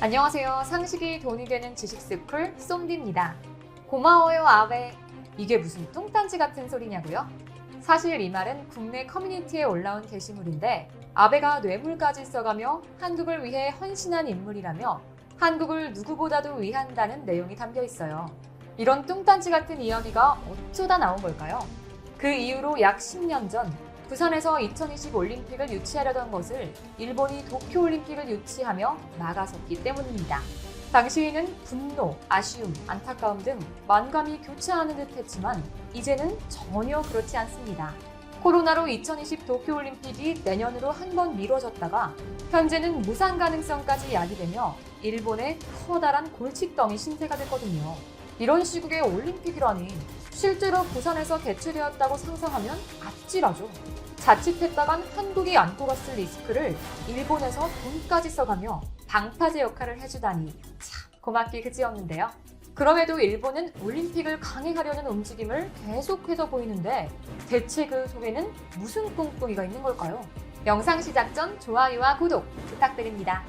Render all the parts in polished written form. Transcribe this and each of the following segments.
안녕하세요. 상식이 돈이 되는 지식스쿨 쏨디입니다. 고마워요 아베. 이게 무슨 뚱딴지 같은 소리냐고요? 사실 이 말은 국내 커뮤니티에 올라온 게시물인데 아베가 뇌물까지 써가며 한국을 위해 헌신한 인물이라며 한국을 누구보다도 위한다는 내용이 담겨 있어요. 이런 뚱딴지 같은 이야기가 어쩌다 나온 걸까요? 그 이후로 약 10년 전 부산에서 2020 올림픽을 유치하려던 것을 일본이 도쿄올림픽을 유치하며 막아섰기 때문입니다. 당시에는 분노, 아쉬움, 안타까움 등 만감이 교차하는 듯 했지만 이제는 전혀 그렇지 않습니다. 코로나로 2020 도쿄올림픽이 내년으로 한 번 미뤄졌다가 현재는 무산 가능성까지 야기되며 일본의 커다란 골칫덩이 신세가 됐거든요. 이런 시국의 올림픽이라니 실제로 부산에서 개최되었다고 상상하면 아찔하죠. 자칫했다간 한국이 안고 갔을 리스크를 일본에서 돈까지 써가며 방파제 역할을 해주다니 참 고맙기 그지없는데요. 그럼에도 일본은 올림픽을 강행하려는 움직임을 계속해서 보이는데 대체 그 속에는 무슨 꿍꿍이가 있는 걸까요? 영상 시작 전 좋아요와 구독 부탁드립니다.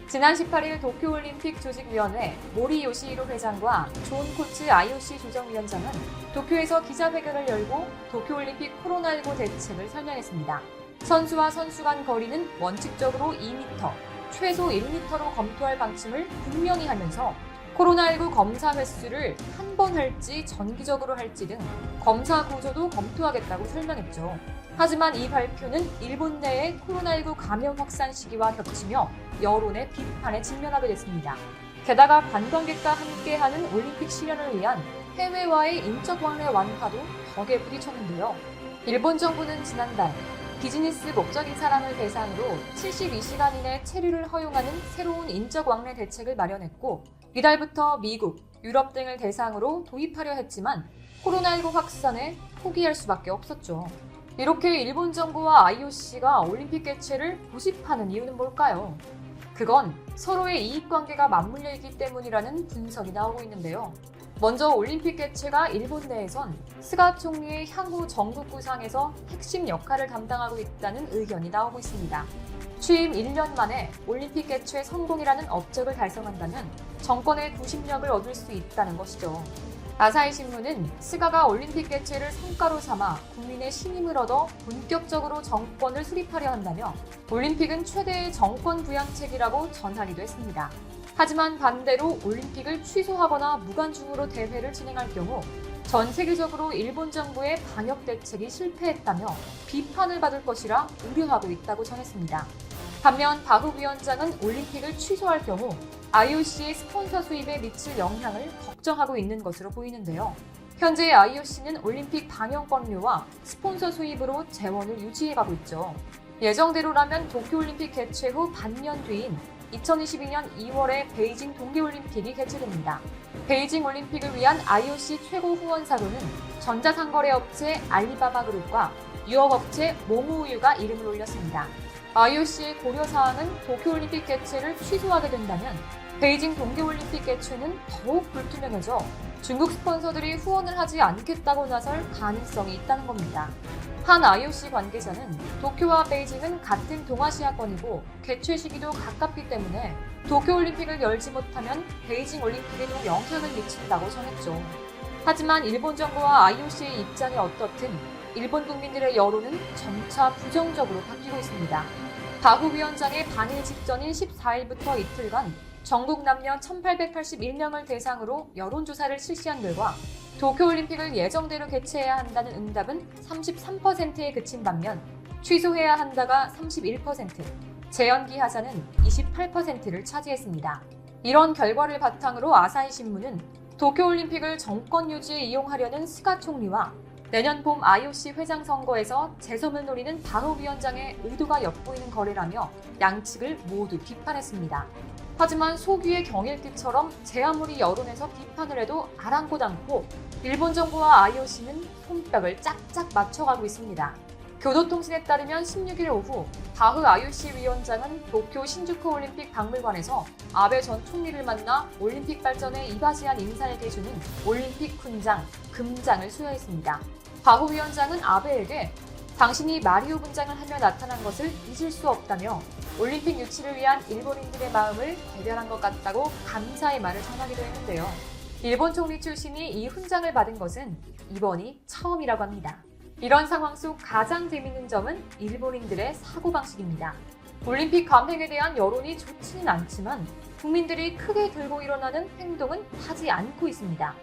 지난 18일 도쿄올림픽 조직위원회 모리 요시히로 회장과 존 코츠 IOC 조정위원장은 도쿄에서 기자회견을 열고 도쿄올림픽 코로나19 대책을 설명했습니다. 선수와 선수 간 거리는 원칙적으로 2m, 최소 1m로 검토할 방침을 분명히 하면서 코로나19 검사 횟수를 한 번 할지 정기적으로 할지 등 검사 구조도 검토하겠다고 설명했죠. 하지만 이 발표는 일본 내의 코로나19 감염 확산 시기와 겹치며 여론의 비판에 직면하게 됐습니다. 게다가 관광객과 함께하는 올림픽 실현을 위한 해외와의 인적 왕래 완화도 벽에 부딪혔는데요. 일본 정부는 지난달 비즈니스 목적인 사람을 대상으로 72시간 이내 체류를 허용하는 새로운 인적 왕래 대책을 마련했고 이달부터 미국, 유럽 등을 대상으로 도입하려 했지만 코로나19 확산에 포기할 수밖에 없었죠. 이렇게 일본 정부와 IOC가 올림픽 개최를 고집하는 이유는 뭘까요? 그건 서로의 이익관계가 맞물려 있기 때문이라는 분석이 나오고 있는데요. 먼저 올림픽 개최가 일본 내에선 스가 총리의 향후 정국 구상에서 핵심 역할을 담당하고 있다는 의견이 나오고 있습니다. 취임 1년 만에 올림픽 개최 성공이라는 업적을 달성한다면 정권의 구심력을 얻을 수 있다는 것이죠. 아사히 신문은 스가가 올림픽 개최를 성과로 삼아 국민의 신임을 얻어 본격적으로 정권을 수립하려 한다며 올림픽은 최대의 정권 부양책이라고 전하기도 했습니다. 하지만 반대로 올림픽을 취소하거나 무관중으로 대회를 진행할 경우 전 세계적으로 일본 정부의 방역 대책이 실패했다며 비판을 받을 것이라 우려하고 있다고 전했습니다. 반면 바흐 위원장은 올림픽을 취소할 경우 IOC의 스폰서 수입에 미칠 영향을 걱정하고 있는 것으로 보이는데요. 현재 IOC는 올림픽 방영권료와 스폰서 수입으로 재원을 유지해가고 있죠. 예정대로라면 도쿄올림픽 개최 후 반년 뒤인 2022년 2월에 베이징 동계올림픽이 개최됩니다. 베이징 올림픽을 위한 IOC 최고 후원사로는 전자상거래 업체 알리바바 그룹과 유업업체 모모우유가 이름을 올렸습니다. IOC의 고려사항은 도쿄올림픽 개최를 취소하게 된다면 베이징 동계올림픽 개최는 더욱 불투명해져 중국 스폰서들이 후원을 하지 않겠다고 나설 가능성이 있다는 겁니다. 한 IOC 관계자는 도쿄와 베이징은 같은 동아시아권이고 개최 시기도 가깝기 때문에 도쿄올림픽을 열지 못하면 베이징 올림픽에도 영향을 미친다고 전했죠. 하지만 일본 정부와 IOC의 입장이 어떻든 일본 국민들의 여론은 점차 부정적으로 바뀌고 있습니다. 바흐 위원장의 반일 직전인 14일부터 이틀간 전국 남녀 1,881명을 대상으로 여론조사를 실시한 결과 도쿄올림픽을 예정대로 개최해야 한다는 응답은 33%에 그친 반면 취소해야 한다가 31%, 재연기 하자는 28%를 차지했습니다. 이런 결과를 바탕으로 아사히 신문은 도쿄올림픽을 정권 유지에 이용하려는 스가 총리와 내년 봄 IOC 회장 선거에서 재선을 노리는 바흐 위원장의 의도가 엿보이는 거래라며 양측을 모두 비판했습니다. 하지만 소귀의 경일기처럼 제 아무리 여론에서 비판을 해도 아랑곳 않고 일본 정부와 IOC는 손뼉을 짝짝 맞춰가고 있습니다. 교도통신에 따르면 16일 오후 바흐 IOC 위원장은 도쿄 신주쿠 올림픽 박물관에서 아베 전 총리를 만나 올림픽 발전에 이바지한 인사에게 주는 올림픽 훈장, 금장을 수여했습니다. 바흐 위원장은 아베에게 당신이 마리오 분장을 하며 나타난 것을 잊을 수 없다며 올림픽 유치를 위한 일본인들의 마음을 대변한 것 같다고 감사의 말을 전하기도 했는데요. 일본 총리 출신이 이 훈장을 받은 것은 이번이 처음이라고 합니다. 이런 상황 속 가장 재밌는 점은 일본인들의 사고방식입니다. 올림픽 감행에 대한 여론이 좋지는 않지만 국민들이 크게 들고 일어나는 행동은 하지 않고 있습니다.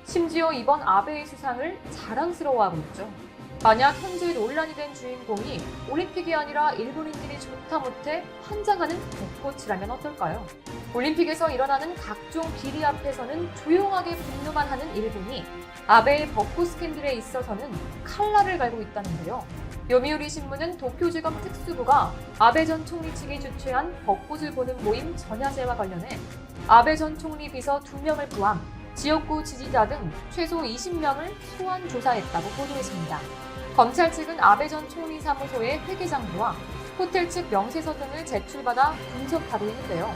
심지어 이번 아베의 수상을 자랑스러워하고 있죠. 만약 현재 논란이 된 주인공이 올림픽이 아니라 일본인들이 좋다 못해 환장하는 벚꽃이라면 어떨까요? 올림픽에서 일어나는 각종 비리 앞에서는 조용하게 분노만 하는 일본이 아베의 벚꽃 스캔들에 있어서는 칼날을 갈고 있다는데요. 요미우리 신문은 도쿄지검 특수부가 아베 전 총리 측이 주최한 벚꽃을 보는 모임 전야제와 관련해 아베 전 총리 비서 2명을 포함 지역구 지지자 등 최소 20명을 소환 조사했다고 보도했습니다. 검찰 측은 아베 전 총리 사무소의 회계장부와 호텔 측 명세서 등을 제출받아 분석하고 있는데요.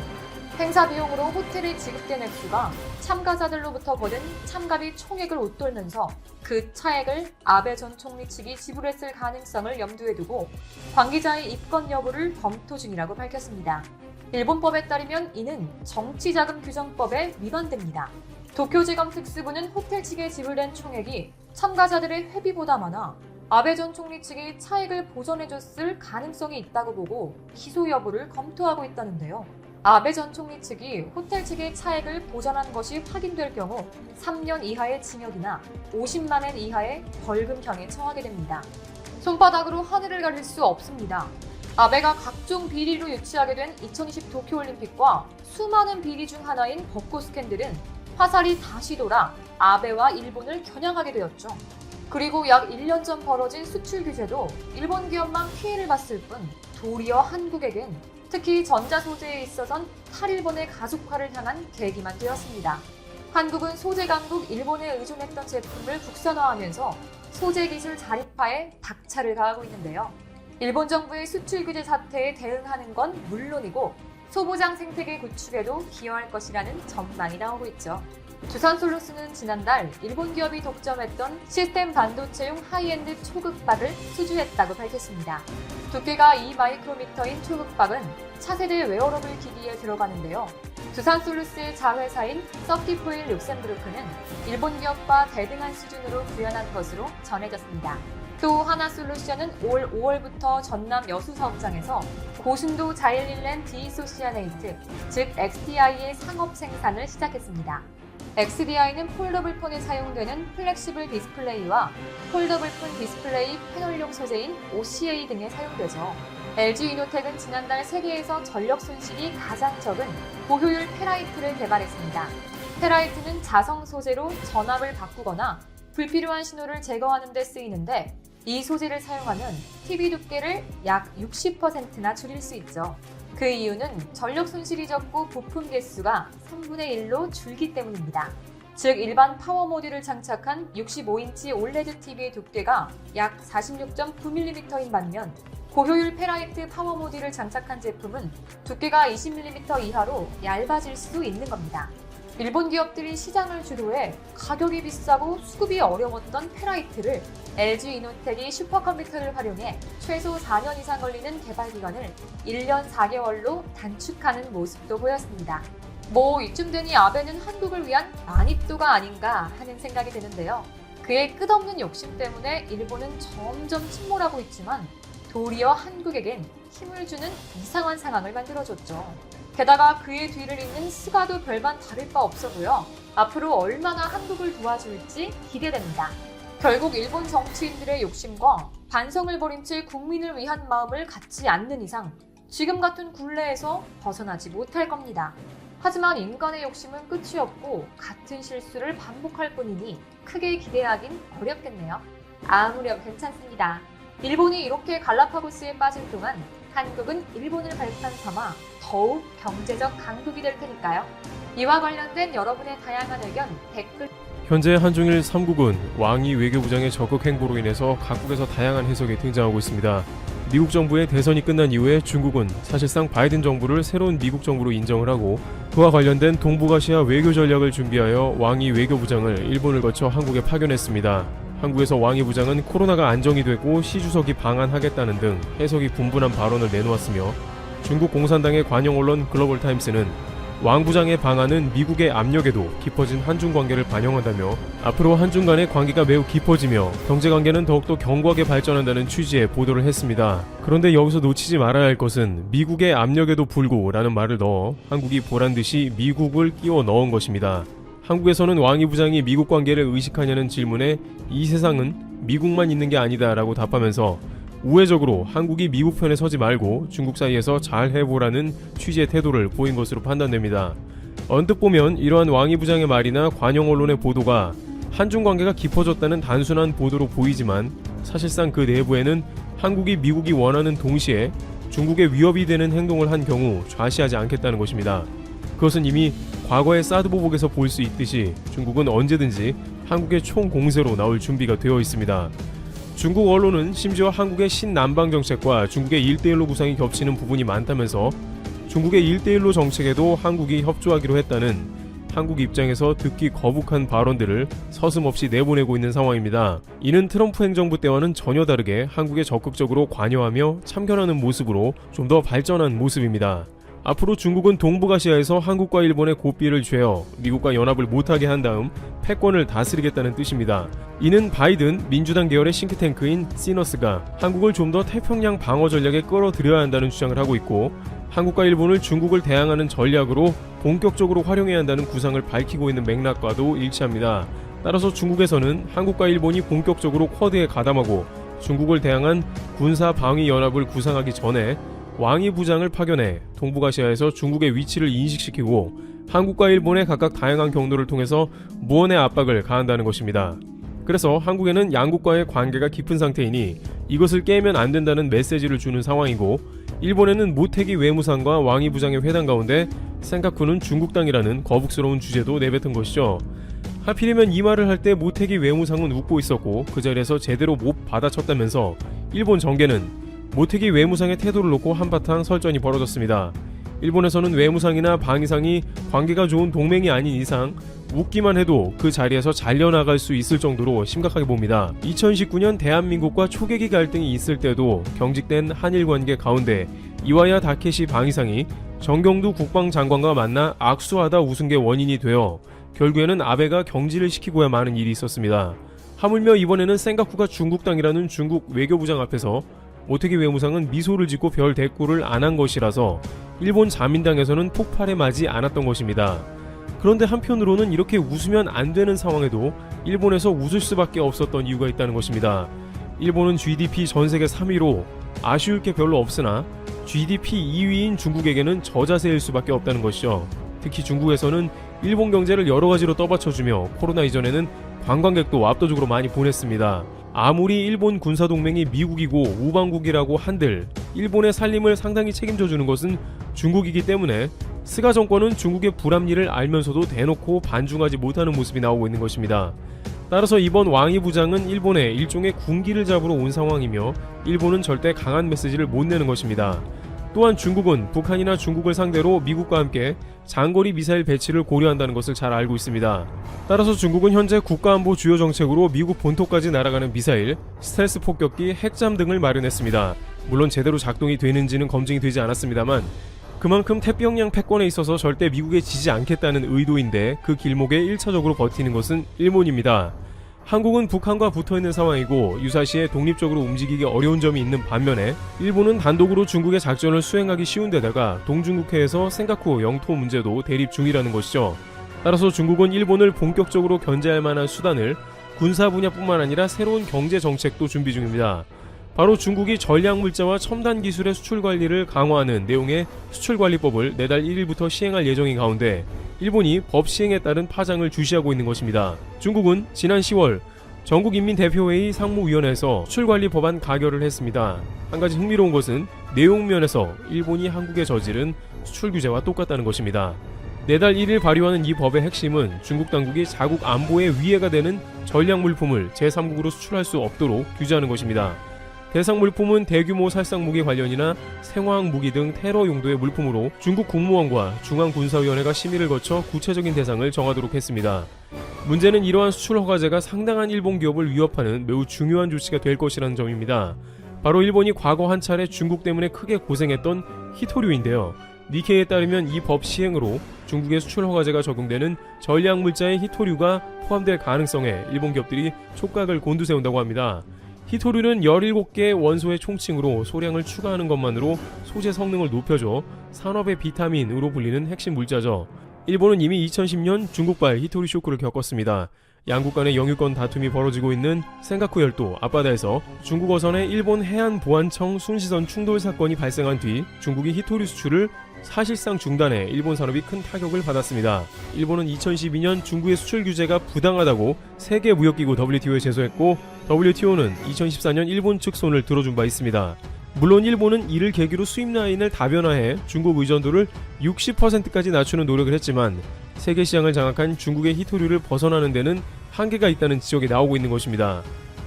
행사 비용으로 호텔에 지급된 액수가 참가자들로부터 거둔 참가비 총액을 웃돌면서 그 차액을 아베 전 총리 측이 지불했을 가능성을 염두에 두고 관계자의 입건 여부를 검토 중이라고 밝혔습니다. 일본법에 따르면 이는 정치자금규정법에 위반됩니다. 도쿄지검 특수부는 호텔 측에 지불된 총액이 참가자들의 회비보다 많아 아베 전 총리 측이 차액을 보전해줬을 가능성이 있다고 보고 기소 여부를 검토하고 있다는데요. 아베 전 총리 측이 호텔 측의 차액을 보전한 것이 확인될 경우 3년 이하의 징역이나 50만 엔 이하의 벌금형에 처하게 됩니다. 손바닥으로 하늘을 가릴 수 없습니다. 아베가 각종 비리로 유치하게 된 2020 도쿄올림픽과 수많은 비리 중 하나인 벚꽃 스캔들은 화살이 다시 돌아 아베와 일본을 겨냥하게 되었죠. 그리고 약 1년 전 벌어진 수출 규제도 일본 기업만 피해를 봤을 뿐 도리어 한국에겐 특히 전자 소재에 있어선 탈일본의 가속화를 향한 계기만 되었습니다. 한국은 소재 강국 일본에 의존했던 제품을 국산화하면서 소재 기술 자립화에 박차를 가하고 있는데요. 일본 정부의 수출 규제 사태에 대응하는 건 물론이고 소보장 생태계 구축에도 기여할 것이라는 전망이 나오고 있죠. 두산솔루스는 지난달 일본 기업이 독점했던 시스템 반도체용 하이엔드 초극박을 수주했다고 밝혔습니다. 두께가 2마이크로미터인 초극박은 차세대 웨어러블 기기에 들어가는데요. 두산솔루스의 자회사인 서티포일 룩셈부르크는 일본 기업과 대등한 수준으로 구현한 것으로 전해졌습니다. 또 하나솔루션은 올 5월부터 전남 여수 사업장에서 고순도 자일릴렌 디소시아네이트, 즉 XDI의 상업 생산을 시작했습니다. XDI는 폴더블 폰에 사용되는 플렉시블 디스플레이와 폴더블 폰 디스플레이 패널용 소재인 OCA 등에 사용되죠. LG이노텍은 지난달 세계에서 전력 손실이 가장 적은 고효율 페라이트를 개발했습니다. 페라이트는 자성 소재로 전압을 바꾸거나 불필요한 신호를 제거하는 데 쓰이는데 이 소재를 사용하면 TV 두께를 약 60%나 줄일 수 있죠. 그 이유는 전력 손실이 적고 부품 개수가 3분의 1로 줄기 때문입니다. 즉 일반 파워 모듈을 장착한 65인치 OLED TV의 두께가 약 46.9mm인 반면 고효율 페라이트 파워 모듈을 장착한 제품은 두께가 20mm 이하로 얇아질 수 있는 겁니다. 일본 기업들이 시장을 주도해 가격이 비싸고 수급이 어려웠던 페라이트를 LG이노텍이 슈퍼컴퓨터를 활용해 최소 4년 이상 걸리는 개발 기간을 1년 4개월로 단축하는 모습도 보였습니다. 이쯤 되니 아베는 한국을 위한 난입도가 아닌가 하는 생각이 드는데요. 그의 끝없는 욕심 때문에 일본은 점점 침몰하고 있지만 도리어 한국에겐 힘을 주는 이상한 상황을 만들어줬죠. 게다가 그의 뒤를 잇는 스가도 별반 다를 바 없어 보여 앞으로 얼마나 한국을 도와줄지 기대됩니다. 결국 일본 정치인들의 욕심과 반성을 버린 채 국민을 위한 마음을 갖지 않는 이상 지금 같은 굴레에서 벗어나지 못할 겁니다. 하지만 인간의 욕심은 끝이 없고 같은 실수를 반복할 뿐이니 크게 기대하긴 어렵겠네요. 아무렴 괜찮습니다. 일본이 이렇게 갈라파고스에 빠진 동안 한국은 일본을 발판 삼아 더욱 경제적 강국이 될 테니까요. 이와 관련된 여러분의 다양한 의견 댓글. 현재 한중일 3국은 왕이 외교부장의 적극 행보로 인해서 각국에서 다양한 해석이 등장하고 있습니다. 미국 정부의 대선이 끝난 이후에 중국은 사실상 바이든 정부를 새로운 미국 정부로 인정을 하고 그와 관련된 동북아시아 외교 전략을 준비하여 왕이 외교부장을 일본을 거쳐 한국에 파견했습니다. 한국에서 왕이 부장은 코로나가 안정이 되고 시 주석이 방한하겠다는 등 해석이 분분한 발언을 내놓았으며 중국 공산당의 관영 언론 글로벌 타임스는 왕 부장의 방안은 미국의 압력에도 깊어진 한중 관계를 반영한다며 앞으로 한중 간의 관계가 매우 깊어지며 경제 관계는 더욱더 견고하게 발전한다는 취지의 보도를 했습니다. 그런데 여기서 놓치지 말아야 할 것은 미국의 압력에도 불구라는 말을 넣어 한국이 보란듯이 미국을 끼워 넣은 것입니다. 한국에서는 왕이 부장이 미국 관계를 의식하냐는 질문에 이 세상은 미국만 있는 게 아니다 라고 답하면서 우회적으로 한국이 미국 편에 서지 말고 중국 사이에서 잘 해보라는 취지의 태도를 보인 것으로 판단됩니다. 언뜻 보면 이러한 왕이 부장의 말이나 관영 언론의 보도가 한중 관계가 깊어졌다는 단순한 보도로 보이지만 사실상 그 내부에는 한국이 미국이 원하는 동시에 중국의 위협이 되는 행동을 한 경우 좌시하지 않겠다는 것입니다. 그것은 이미 과거의 사드 보복에서 볼 수 있듯이 중국은 언제든지 한국의 총공세로 나올 준비가 되어 있습니다. 중국 언론은 심지어 한국의 신남방 정책과 중국의 1대1로 구상이 겹치는 부분이 많다면서 중국의 1대1로 정책에도 한국이 협조하기로 했다는 한국 입장에서 듣기 거북한 발언들을 서슴없이 내보내고 있는 상황입니다. 이는 트럼프 행정부 때와는 전혀 다르게 한국에 적극적으로 관여하며 참견하는 모습으로 좀 더 발전한 모습입니다. 앞으로 중국은 동북아시아에서 한국과 일본의 고삐를 죄어 미국과 연합을 못하게 한 다음 패권을 다스리겠다는 뜻입니다. 이는 바이든 민주당 계열의 싱크탱크인 시너스가 한국을 좀 더 태평양 방어 전략에 끌어들여야 한다는 주장을 하고 있고 한국과 일본을 중국을 대항하는 전략으로 본격적으로 활용해야 한다는 구상을 밝히고 있는 맥락과도 일치합니다. 따라서 중국에서는 한국과 일본이 본격적으로 쿼드에 가담하고 중국을 대항한 군사 방위 연합을 구상하기 전에 왕이 부장을 파견해 동북아시아에서 중국의 위치를 인식시키고 한국과 일본의 각각 다양한 경로를 통해서 무언의 압박을 가한다는 것입니다. 그래서 한국에는 양국과의 관계가 깊은 상태이니 이것을 깨면 안 된다는 메시지를 주는 상황이고 일본에는 모태기 외무상과 왕이 부장의 회담 가운데 센카쿠는 중국당이라는 거북스러운 주제도 내뱉은 것이죠. 하필이면 이 말을 할 때 모태기 외무상은 웃고 있었고 그 자리에서 제대로 못 받아쳤다면서 일본 정계는 모태기 외무상의 태도를 놓고 한바탕 설전이 벌어졌습니다. 일본에서는 외무상이나 방위상이 관계가 좋은 동맹이 아닌 이상 웃기만 해도 그 자리에서 잘려나갈 수 있을 정도로 심각하게 봅니다. 2019년 대한민국과 초계기 갈등이 있을 때도 경직된 한일 관계 가운데 이와야 다케시 방위상이 정경두 국방장관과 만나 악수하다 웃은 게 원인이 되어 결국에는 아베가 경질을 시키고야 마는 일이 있었습니다. 하물며 이번에는 센카쿠가 중국당이라는 중국 외교부장 앞에서 모태기 외무상은 미소를 짓고 별 대꾸를 안 한 것이라서 일본 자민당에서는 폭발에 맞지 않았던 것입니다. 그런데 한편으로는 이렇게 웃으면 안 되는 상황에도 일본에서 웃을 수밖에 없었던 이유가 있다는 것입니다. 일본은 GDP 전세계 3위로 아쉬울 게 별로 없으나 GDP 2위인 중국에게는 저자세일 수밖에 없다는 것이죠. 특히 중국에서는 일본 경제를 여러 가지로 떠받쳐주며 코로나 이전에는 관광객도 압도적으로 많이 보냈습니다. 아무리 일본 군사동맹이 미국이고 우방국이라고 한들 일본의 살림을 상당히 책임져주는 것은 중국이기 때문에 스가 정권은 중국의 불합리를 알면서도 대놓고 반중하지 못하는 모습이 나오고 있는 것입니다. 따라서 이번 왕이 부장은 일본에 일종의 군기를 잡으러 온 상황이며 일본은 절대 강한 메시지를 못 내는 것입니다. 또한 중국은 북한이나 중국을 상대로 미국과 함께 장거리 미사일 배치를 고려한다는 것을 잘 알고 있습니다. 따라서 중국은 현재 국가안보 주요 정책으로 미국 본토까지 날아가는 미사일, 스텔스 폭격기, 핵잠 등을 마련했습니다. 물론 제대로 작동이 되는지는 검증이 되지 않았습니다만 그만큼 태평양 패권에 있어서 절대 미국에 지지 않겠다는 의도인데 그 길목에 1차적으로 버티는 것은 일본입니다. 한국은 북한과 붙어있는 상황이고 유사시에 독립적으로 움직이기 어려운 점이 있는 반면에 일본은 단독으로 중국의 작전을 수행하기 쉬운 데다가 동중국해에서 센카쿠 영토 문제도 대립 중이라는 것이죠. 따라서 중국은 일본을 본격적으로 견제할 만한 수단을 군사 분야뿐만 아니라 새로운 경제 정책도 준비 중입니다. 바로 중국이 전략물자와 첨단 기술의 수출 관리를 강화하는 내용의 수출관리법을 내달 1일부터 시행할 예정인 가운데 일본이 법 시행에 따른 파장을 주시하고 있는 것입니다. 중국은 지난 10월 전국인민대표회의 상무위원회에서 수출관리 법안 가결을 했습니다. 한 가지 흥미로운 것은 내용 면에서 일본이 한국에 저지른 수출 규제와 똑같다는 것입니다. 내달 1일 발효하는 이 법의 핵심은 중국 당국이 자국 안보에 위해가 되는 전략물품을 제3국으로 수출할 수 없도록 규제하는 것입니다. 대상 물품은 대규모 살상 무기 관련이나 생화학 무기 등 테러 용도의 물품으로 중국 국무원과 중앙군사위원회가 심의를 거쳐 구체적인 대상을 정하도록 했습니다. 문제는 이러한 수출 허가제가 상당한 일본 기업을 위협하는 매우 중요한 조치가 될 것이라는 점입니다. 바로 일본이 과거 한 차례 중국 때문에 크게 고생했던 히토류인데요. 니케이에 따르면 이 법 시행으로 중국의 수출 허가제가 적용되는 전략물자의 히토류가 포함될 가능성에 일본 기업들이 촉각을 곤두세운다고 합니다. 히토류는 17개의 원소의 총칭으로 소량을 추가하는 것만으로 소재 성능을 높여줘 산업의 비타민으로 불리는 핵심 물자죠. 일본은 이미 2010년 중국발 히토류 쇼크를 겪었습니다. 양국 간의 영유권 다툼이 벌어지고 있는 센가쿠 열도 앞바다에서 중국 어선의 일본 해안보안청 순시선 충돌 사건이 발생한 뒤 중국이 히토류 수출을 사실상 중단해 일본 산업이 큰 타격을 받았습니다. 일본은 2012년 중국의 수출 규제가 부당하다고 세계 무역기구 WTO에 제소했고 WTO는 2014년 일본 측 손을 들어준 바 있습니다. 물론 일본은 이를 계기로 수입 라인을 다변화해 중국 의존도를 60%까지 낮추는 노력을 했지만 세계 시장을 장악한 중국의 히토류를 벗어나는 데는 한계가 있다는 지적이 나오고 있는 것입니다.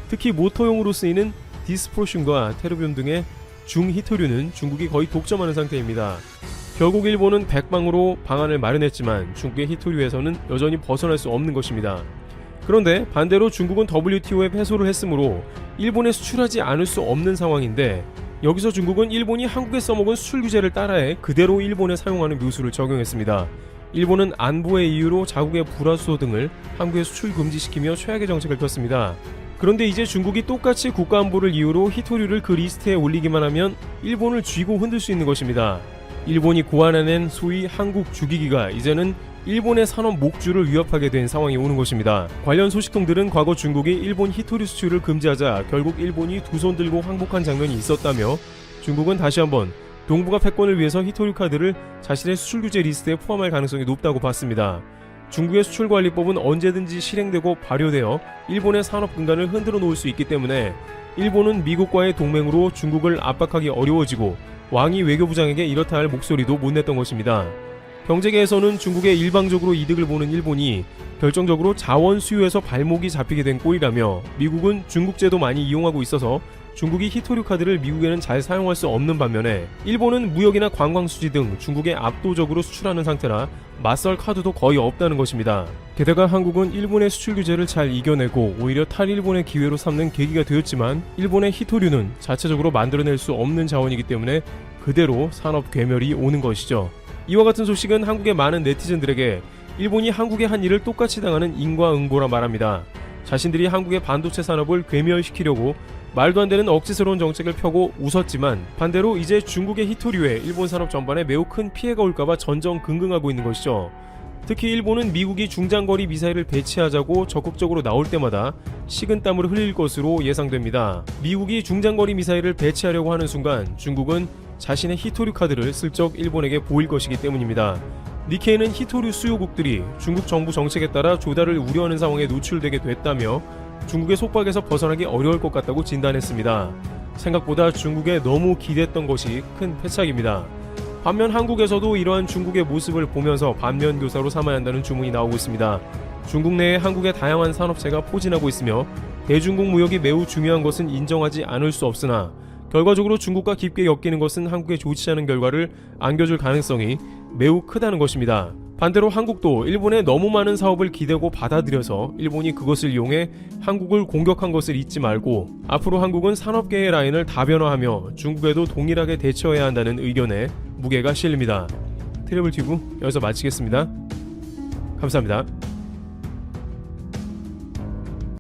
특히 모터용으로 쓰이는 디스프로슘과 테르뷴 등의 중히토류는 중국이 거의 독점하는 상태입니다. 결국 일본은 백방으로 방안을 마련했지만 중국의 히토류에서는 여전히 벗어날 수 없는 것입니다. 그런데 반대로 중국은 WTO에 패소를 했으므로 일본에 수출하지 않을 수 없는 상황인데 여기서 중국은 일본이 한국에 써먹은 수출 규제를 따라해 그대로 일본에 사용하는 묘수를 적용했습니다. 일본은 안보의 이유로 자국의 불화수소 등을 한국에 수출 금지시키며 최악의 정책을 폈습니다. 그런데 이제 중국이 똑같이 국가안보를 이유로 히토류를 그 리스트에 올리기만 하면 일본을 쥐고 흔들 수 있는 것입니다. 일본이 고안해낸 소위 한국 주기기가 이제는 일본의 산업 목줄을 위협하게 된 상황이 오는 것입니다. 관련 소식통들은 과거 중국이 일본 히토류 수출을 금지하자 결국 일본이 두 손 들고 항복한 장면이 있었다며 중국은 다시 한번 동북아 패권을 위해서 히토류 카드를 자신의 수출 규제 리스트에 포함할 가능성이 높다고 봤습니다. 중국의 수출관리법은 언제든지 실행되고 발효되어 일본의 산업 근간을 흔들어 놓을 수 있기 때문에 일본은 미국과의 동맹으로 중국을 압박하기 어려워지고 왕이 외교부장에게 이렇다 할 목소리도 못 냈던 것입니다. 경제계에서는 중국의 일방적으로 이득을 보는 일본이 결정적으로 자원 수요에서 발목이 잡히게 된 꼴이라며 미국은 중국제도 많이 이용하고 있어서 중국이 히토류 카드를 미국에는 잘 사용할 수 없는 반면에 일본은 무역이나 관광 수지 등 중국에 압도적으로 수출하는 상태라 맞설 카드도 거의 없다는 것입니다. 게다가 한국은 일본의 수출 규제를 잘 이겨내고 오히려 탈일본의 기회로 삼는 계기가 되었지만 일본의 히토류는 자체적으로 만들어낼 수 없는 자원이기 때문에 그대로 산업 괴멸이 오는 것이죠. 이와 같은 소식은 한국의 많은 네티즌들에게 일본이 한국의 한 일을 똑같이 당하는 인과응보라 말합니다. 자신들이 한국의 반도체 산업을 괴멸시키려고 말도 안 되는 억지스러운 정책을 펴고 웃었지만 반대로 이제 중국의 히토류에 일본 산업 전반에 매우 큰 피해가 올까봐 전전긍긍하고 있는 것이죠. 특히 일본은 미국이 중장거리 미사일을 배치하자고 적극적으로 나올 때마다 식은땀을 흘릴 것으로 예상됩니다. 미국이 중장거리 미사일을 배치하려고 하는 순간 중국은 자신의 히토류 카드를 슬쩍 일본에게 보일 것이기 때문입니다. 니케이는 히토류 수요국들이 중국 정부 정책에 따라 조달을 우려하는 상황에 노출되게 됐다며 중국의 속박에서 벗어나기 어려울 것 같다고 진단했습니다. 생각보다 중국에 너무 기댔던 것이 큰 패착입니다. 반면 한국에서도 이러한 중국의 모습을 보면서 반면교사로 삼아야 한다는 주문이 나오고 있습니다. 중국 내에 한국의 다양한 산업체가 포진하고 있으며 대중국 무역이 매우 중요한 것은 인정하지 않을 수 없으나 결과적으로 중국과 깊게 엮이는 것은 한국에 좋지 않은 결과를 안겨줄 가능성이 매우 크다는 것입니다. 반대로 한국도 일본에 너무 많은 사업을 기대고 받아들여서 일본이 그것을 이용해 한국을 공격한 것을 잊지 말고 앞으로 한국은 산업계의 라인을 다변화하며 중국에도 동일하게 대처해야 한다는 의견에 무게가 실립니다. 트래블 튜브 여기서 마치겠습니다. 감사합니다.